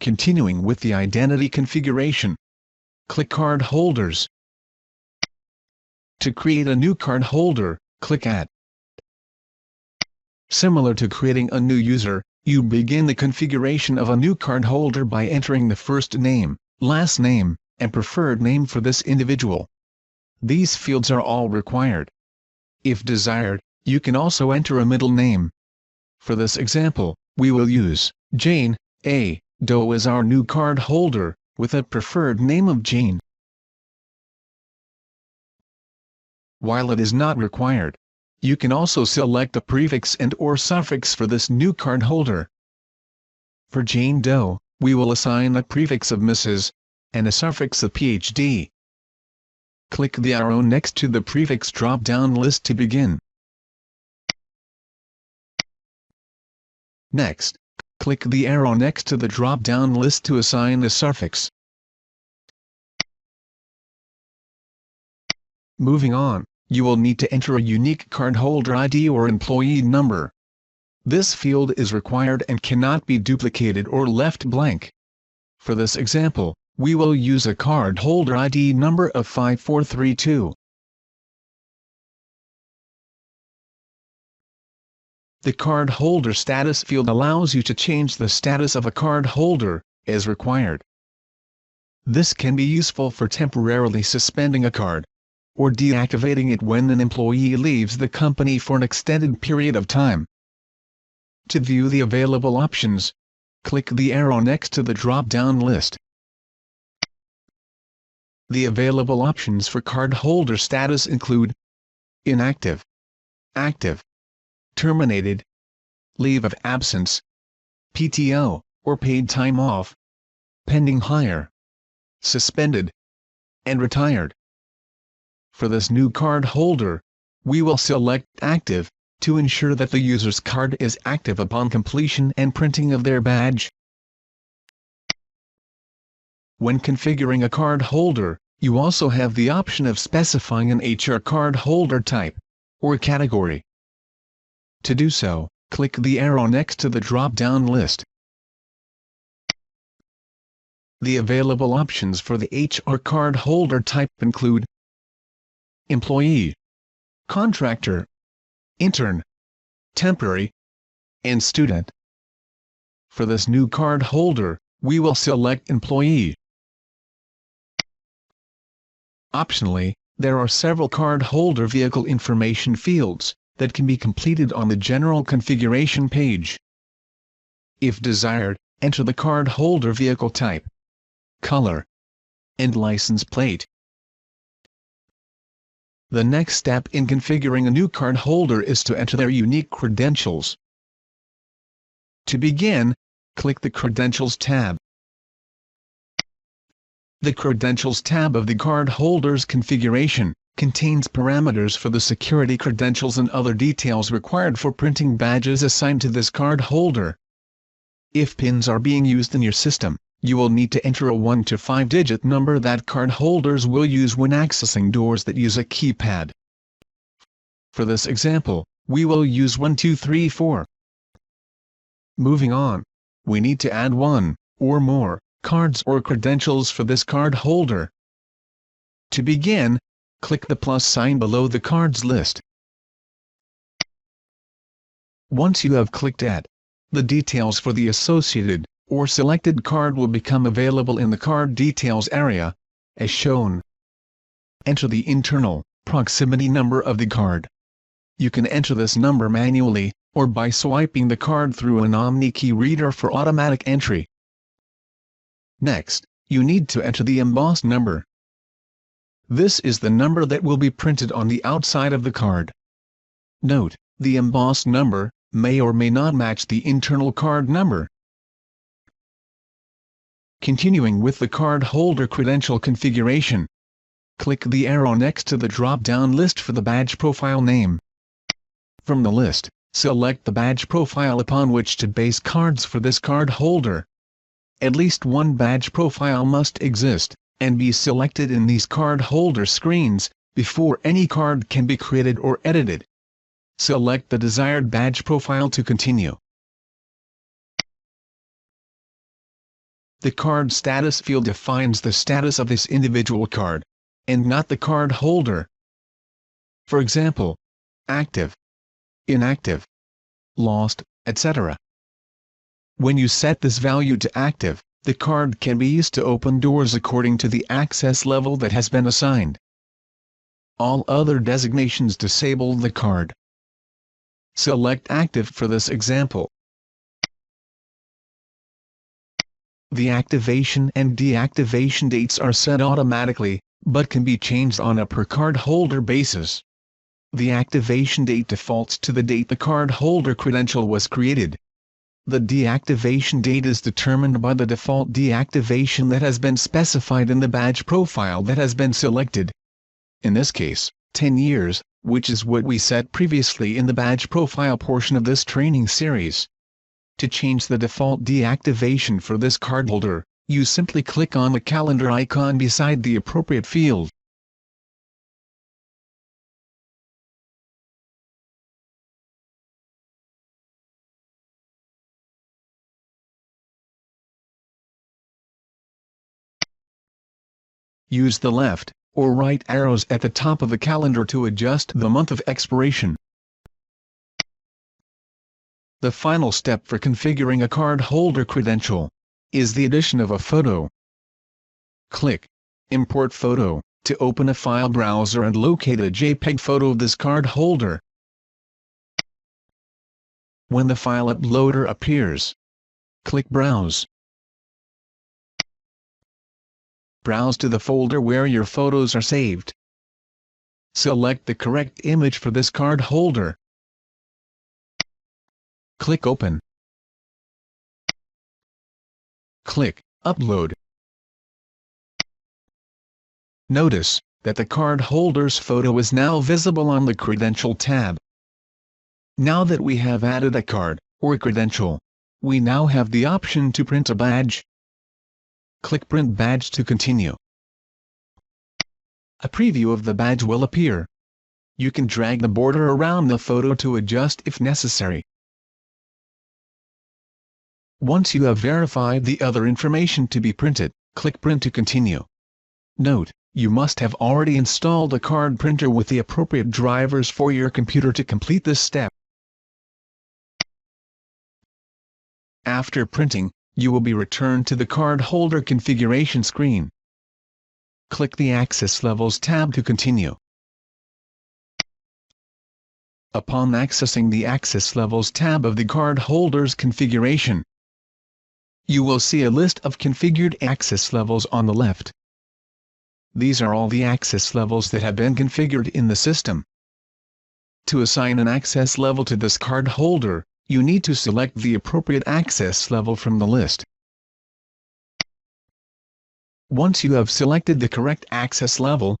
Continuing with the identity configuration, click Cardholders. To create a new cardholder, click Add. Similar to creating a new user, you begin the configuration of a new cardholder by entering the first name, last name, and preferred name for this individual. These fields are all required. If desired, you can also enter a middle name. For this example, we will use Jane A. Doe as our new cardholder, with a preferred name of Jane. While it is not required, you can also select a prefix and/or suffix for this new cardholder. For Jane Doe, we will assign a prefix of Mrs. and a suffix of PhD. Click the arrow next to the prefix drop-down list to begin. Next, click the arrow next to the drop-down list to assign a suffix. Moving on, you will need to enter a unique cardholder ID or employee number. This field is required and cannot be duplicated or left blank. For this example, we will use a cardholder ID number of 5432. The cardholder status field allows you to change the status of a cardholder, as required. This can be useful for temporarily suspending a card, or deactivating it when an employee leaves the company for an extended period of time. To view the available options, click the arrow next to the drop-down list. The available options for cardholder status include inactive, active, terminated, leave of absence, PTO, or paid time off, pending hire, suspended, and retired. For this new cardholder, we will select active, to ensure that the user's card is active upon completion and printing of their badge. When configuring a cardholder, you also have the option of specifying an HR cardholder type, or category. To do so, click the arrow next to the drop-down list. The available options for the HR cardholder type include employee, contractor, intern, temporary, and student. For this new cardholder, we will select employee. Optionally, there are several cardholder vehicle information fields that can be completed on the general configuration page. If desired, enter the cardholder vehicle type, color, and license plate. The next step in configuring a new cardholder is to enter their unique credentials. To begin, click the Credentials tab. The Credentials tab of the cardholder's configuration contains parameters for the security credentials and other details required for printing badges assigned to this cardholder. If PINs are being used in your system, you will need to enter a 1 to 5-digit number that cardholders will use when accessing doors that use a keypad. For this example, we will use 1234. Moving on, we need to add one or more cards or credentials for this cardholder. To begin, click the plus sign below the cards list. Once you have clicked Add, the details for the associated or selected card will become available in the card details area, as shown. Enter the internal proximity number of the card. You can enter this number manually, or by swiping the card through an OmniKey reader for automatic entry. Next, you need to enter the embossed number. This is the number that will be printed on the outside of the card. Note, the embossed number may or may not match the internal card number. Continuing with the cardholder credential configuration, click the arrow next to the drop-down list for the badge profile name. From the list, select the badge profile upon which to base cards for this cardholder. At least one badge profile must exist, and be selected in these cardholder screens, before any card can be created or edited. Select the desired badge profile to continue. The card status field defines the status of this individual card, and not the card holder. For example, active, inactive, lost, etc. When you set this value to active, the card can be used to open doors according to the access level that has been assigned. All other designations disable the card. Select active for this example. The activation and deactivation dates are set automatically, but can be changed on a per card holder basis. The activation date defaults to the date the card holder credential was created. The deactivation date is determined by the default deactivation that has been specified in the badge profile that has been selected. In this case, 10 years, which is what we set previously in the badge profile portion of this training series. To change the default deactivation for this cardholder, you simply click on the calendar icon beside the appropriate field. Use the left or right arrows at the top of the calendar to adjust the month of expiration. The final step for configuring a cardholder credential is the addition of a photo. Click Import Photo to open a file browser and locate a JPEG photo of this cardholder. When the file uploader appears, click Browse. Browse to the folder where your photos are saved. Select the correct image for this cardholder. Click Open. Click Upload. Notice that the cardholder's photo is now visible on the Credential tab. Now that we have added a card or credential, we now have the option to print a badge. Click Print Badge to continue. A preview of the badge will appear. You can drag the border around the photo to adjust if necessary. Once you have verified the other information to be printed, click Print to continue. Note, you must have already installed a card printer with the appropriate drivers for your computer to complete this step. After printing, you will be returned to the cardholder configuration screen. Click the Access Levels tab to continue. Upon accessing the Access Levels tab of the cardholder's configuration, you will see a list of configured access levels on the left. These are all the access levels that have been configured in the system. To assign an access level to this cardholder, you need to select the appropriate access level from the list. Once you have selected the correct access level,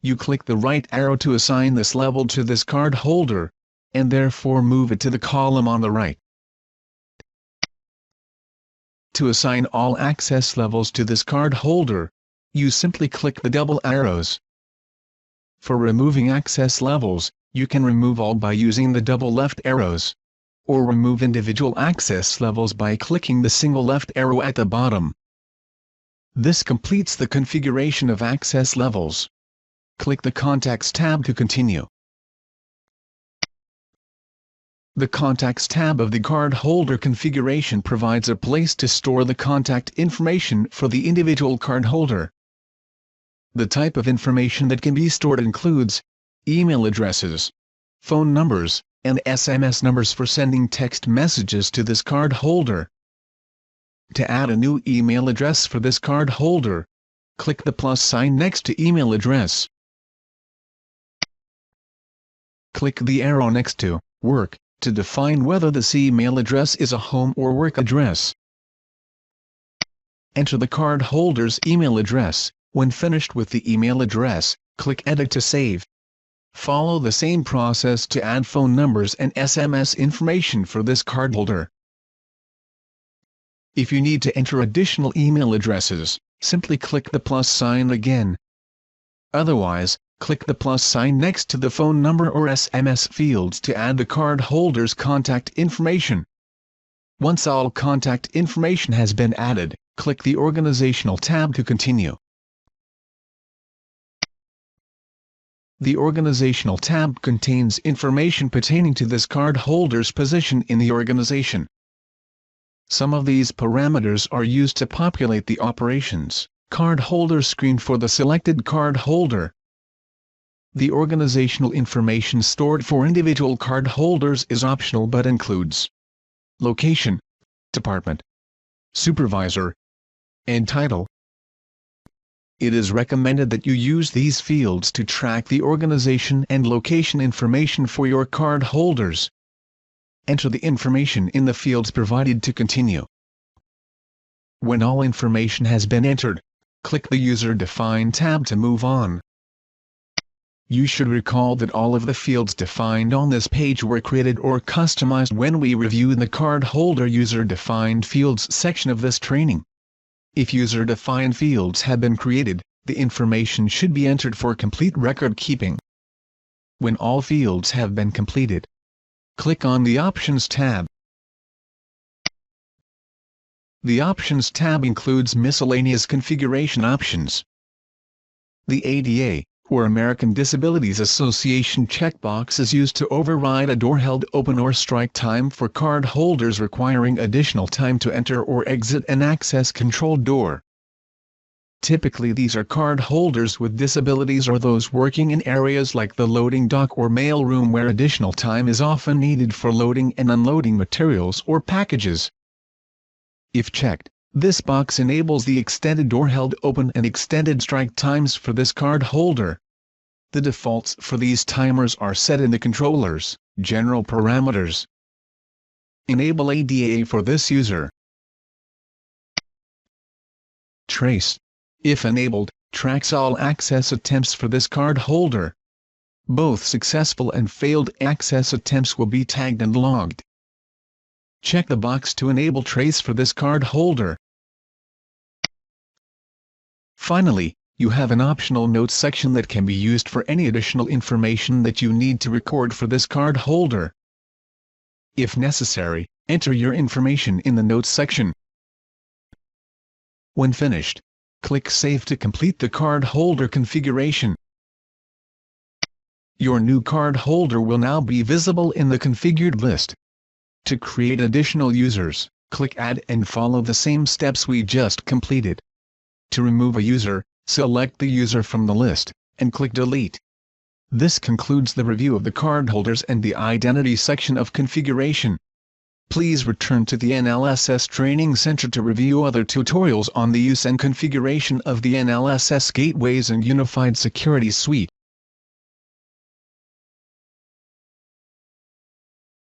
you click the right arrow to assign this level to this cardholder, and therefore move it to the column on the right. To assign all access levels to this cardholder, you simply click the double arrows. For removing access levels, you can remove all by using the double left arrows, or remove individual access levels by clicking the single left arrow at the bottom. This completes the configuration of access levels. Click the Contacts tab to continue. The Contacts tab of the cardholder configuration provides a place to store the contact information for the individual cardholder. The type of information that can be stored includes email addresses, phone numbers, and SMS numbers for sending text messages to this cardholder. To add a new email address for this cardholder, click the plus sign next to email address. Click the arrow next to Work to define whether this email address is a home or work address. Enter the cardholder's email address. When finished with the email address, click Edit to save. Follow the same process to add phone numbers and SMS information for this cardholder. If you need to enter additional email addresses, simply click the plus sign again. Otherwise, click the plus sign next to the phone number or SMS fields to add the cardholder's contact information. Once all contact information has been added, click the Organizational tab to continue. The Organizational tab contains information pertaining to this cardholder's position in the organization. Some of these parameters are used to populate the Operations Cardholder screen for the selected cardholder. The organizational information stored for individual cardholders is optional but includes location, department, supervisor, and title. It is recommended that you use these fields to track the organization and location information for your cardholders. Enter the information in the fields provided to continue. When all information has been entered, click the User Define tab to move on. You should recall that all of the fields defined on this page were created or customized when we reviewed the Cardholder User-Defined Fields section of this training. If user-defined fields have been created, the information should be entered for complete record keeping. When all fields have been completed, click on the Options tab. The Options tab includes miscellaneous configuration options. The ADA, or American Disabilities Association checkbox is used to override a door held open or strike time for cardholders requiring additional time to enter or exit an access-controlled door. Typically these are cardholders with disabilities or those working in areas like the loading dock or mail room where additional time is often needed for loading and unloading materials or packages. If checked, this box enables the extended door held open and extended strike times for this cardholder. The defaults for these timers are set in the controller's general parameters. Enable ADA for this user. Trace, if enabled, tracks all access attempts for this cardholder. Both successful and failed access attempts will be tagged and logged. Check the box to enable Trace for this cardholder. Finally, you have an optional notes section that can be used for any additional information that you need to record for this cardholder. If necessary, enter your information in the notes section. When finished, click Save to complete the cardholder configuration. Your new cardholder will now be visible in the configured list. To create additional users, click Add and follow the same steps we just completed. To remove a user, select the user from the list, and click Delete. This concludes the review of the cardholders and the identity section of configuration. Please return to the NLSS Training Center to review other tutorials on the use and configuration of the NLSS Gateways and Unified Security Suite.